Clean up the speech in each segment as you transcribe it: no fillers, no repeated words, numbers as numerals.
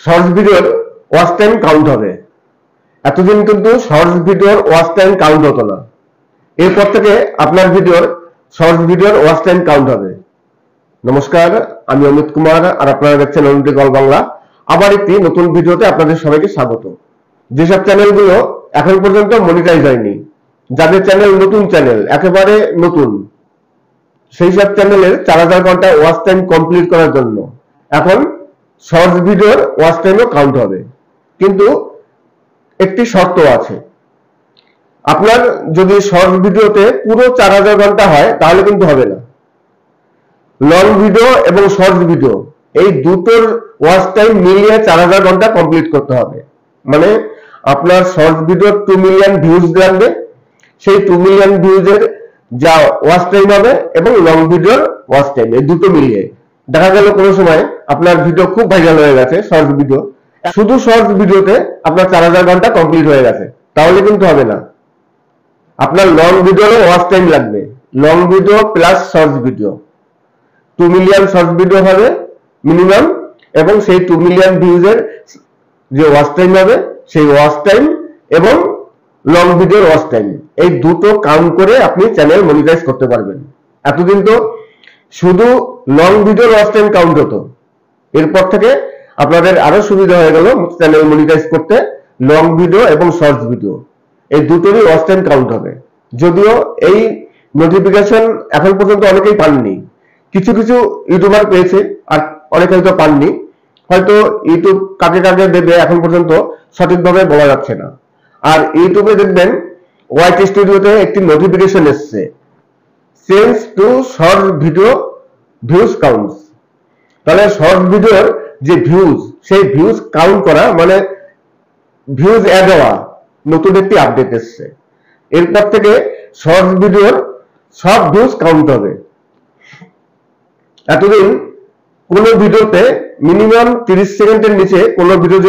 Shorts ভিডিওর watch time count হবে। এতদিন কিন্তু শর্টস ভিডিওর ওয়াচ টাইম কাউন্ট হতো না, এরপর থেকে আপনার ভিডিওর শর্টস ভিডিওর ওয়াচ টাইম কাউন্ট হবে। নমস্কার, আমি অমিত কুমার আর আপনারা দেখছেন অনুটিক অল বাংলা। আবার একটি নতুন ভিডিওতে আপনাদের সবাইকে স্বাগত। যেসব চ্যানেলগুলো এখন পর্যন্ত মনিটাইজ হয়নি, যাদের চ্যানেল নতুন চ্যানেল, একেবারে নতুন, সেই সব চ্যানেলের 4000 ঘন্টা ওয়াচ টাইম কমপ্লিট করার জন্য এখন শর্টস ভিডিওর ওয়াচ টাইমও কাউন্ট হবে। কিন্তু একটি শর্ত আছে, আপনার যদি শর্টস ভিডিওতে পুরো 4000 ঘন্টা হয় তাহলে কিন্তু হবে না। লং ভিডিও এবং শর্টস ভিডিও এই দুটোর ওয়াচ টাইম মিলিয়ে 4000 ঘন্টা কমপ্লিট করতে হবে। মানে আপনার শর্টস ভিডিও 2 মিলিয়ন ভিউজ লাগবে, সেই 2 মিলিয়ন ভিউজের যা ওয়াচ টাইম হবে এবং লং ভিডিওর ওয়াচ টাইম এই দুটো মিলিয়ে। দেখা গেল কোনো সময় আপনার ভিডিও খুব ভাইরাল হয়ে গেছে, শর্টস ভিডিও, শুধু শর্টস ভিডিওতে আপনার 4000 ঘন্টা কমপ্লিট হয়ে গেছে, তাহলে কিন্তু হবে না। আপনার লং ভিডিওরও ওয়াচ টাইম লাগবে, long video plus shorts video. 2 million shorts video হবে মিনিমাম, এবং সেই 2 মিলিয়ন ভিউজের যে ওয়াচ টাইম হবে সেই ওয়াচ টাইম এবং লং ভিডিওর ওয়াচ টাইম এই দুটো কাউন্ট করে আপনি চ্যানেল মনিটাইজ করতে পারবেন। এতদিন তো শুধু লং ভিডিওর ওয়াচ টাইম কাউন্ট হতো, এরপর থেকে আপনাদের আরো সুবিধা হয়ে গেল চ্যানেল মনিটাইজ করতে। লং ভিডিও এবং শর্টস ভিডিও এই দুটোরই ওয়াচ টাইম কাউন্ট হবে। যদিও এই নোটিফিকেশন এখন পর্যন্ত অনেকেই পাননি, কিছু কিছু ইউটিউবার পেয়েছে আর অনেকে হয়তো পাননি। হয়তো ইউটিউব কাকে কাকে দেবে এখন পর্যন্ত সঠিকভাবে বলা যাচ্ছে না। আর ইউটিউবে দেখবেন ওয়াইটি স্টুডিওতে একটি নোটিফিকেশন এসছে, change to short video views counts. তাহলে শর্ট ভিডিওর যে ভিউজ, সেই ভিউজ কাউন্ট করা মানে ভিউজ অ্যাড হওয়া, নতুন একটি আপডেট এসছে। এরপর থেকে শর্ট ভিডিওর সব ভিউজ কাউন্ট হবে। এতদিন কোনো ভিডিওতে মিনিমাম 30 সেকেন্ডের নিচে কোনো ভিডিও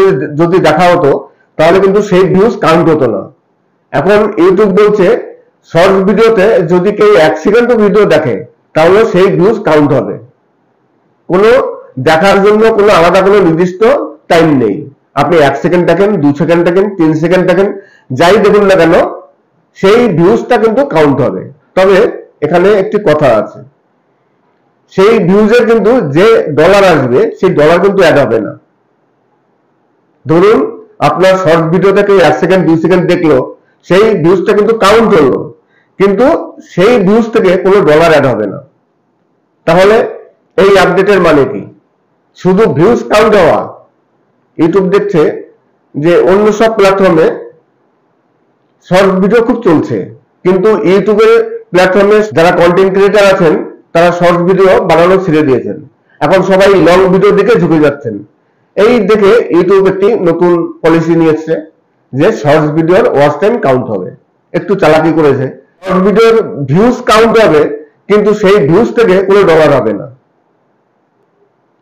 যদি দেখা হতো তাহলে কিন্তু সেই ভিউজ কাউন্ট হতো না। এখন ইউটিউব বলছে শর্ট ভিডিওতে যদি কেউ 1 সেকেন্ড ভিডিও দেখে তাহলে সেই ভিউজ কাউন্ট হবে। কোনো দেখার জন্য কোনো আলাদা কোনো নির্দিষ্ট টাইম নেই। আপনি 1 সেকেন্ড দেখেন, 2 সেকেন্ড দেখেন, 3 সেকেন্ড দেখেন, যাই দেখুন না কেন সেই ভিউজটা কিন্তু কাউন্ট হবে। তবে এখানে একটি কথা আছে, সেই ভিউজের কিন্তু যে ডলার আসবে সেই ডলার কিন্তু অ্যাড হবে না। ধরুন আপনার শর্ট ভিডিও থেকে 1 সেকেন্ড 2 সেকেন্ড দেখলো, সেই ভিউজটা কিন্তু কাউন্ট হলো, কিন্তু সেই ভিউজ থেকে কোনো ডলার অ্যাড হবে না। তাহলে এই আপডেটের মানে কি? শুধু ভিউজ কাউন্ট হওয়া। ইউটিউব দেখছে যে অন্য সব প্ল্যাটফর্মে শর্ট ভিডিও খুব চলছে, কিন্তু ইউটিউবের প্ল্যাটফর্মে যারা কন্টেন্ট ক্রিয়েটার আছেন তারা শর্ট ভিডিও বানানো ছেড়ে দিয়েছেন, এখন সবাই লং ভিডিওর দিকে ঝুঁকে যাচ্ছেন। এই দেখে ইউটিউব একটি নতুন পলিসি নিয়েছে যে শর্টস ভিডিওর ওয়াচ টাইম কাউন্ট হবে। একটু চালাকি করেছে, শর্ট ভিডিওর ভিউজ কাউন্ট হবে কিন্তু সেই ভিউজ থেকে কোনো ডলার হবে না।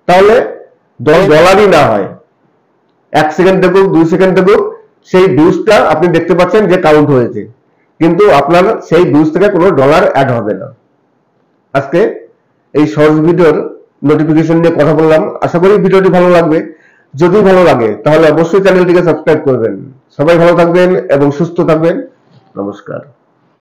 তাহলে ডলারই না হয়, 1 সেকেন্ড দেখুক 2 সেকেন্ড দেখুক, সেই ভিউজটা আপনি দেখতে পাচ্ছেন যে কাউন্ট হয়েছে, কিন্তু আপনার সেই ভিউজ থেকে কোনো ডলার অ্যাড হবে না। আজকে এই শর্টস ভিডিওর নোটিফিকেশন নিয়ে কথা বললাম। আশা করি ভিডিওটি ভালো লাগবে। যদি ভালো লাগে তাহলে অবশ্যই চ্যানেলটিকে সাবস্ক্রাইব করবেন। সবাই ভালো থাকবেন এবং সুস্থ থাকবেন। নমস্কার।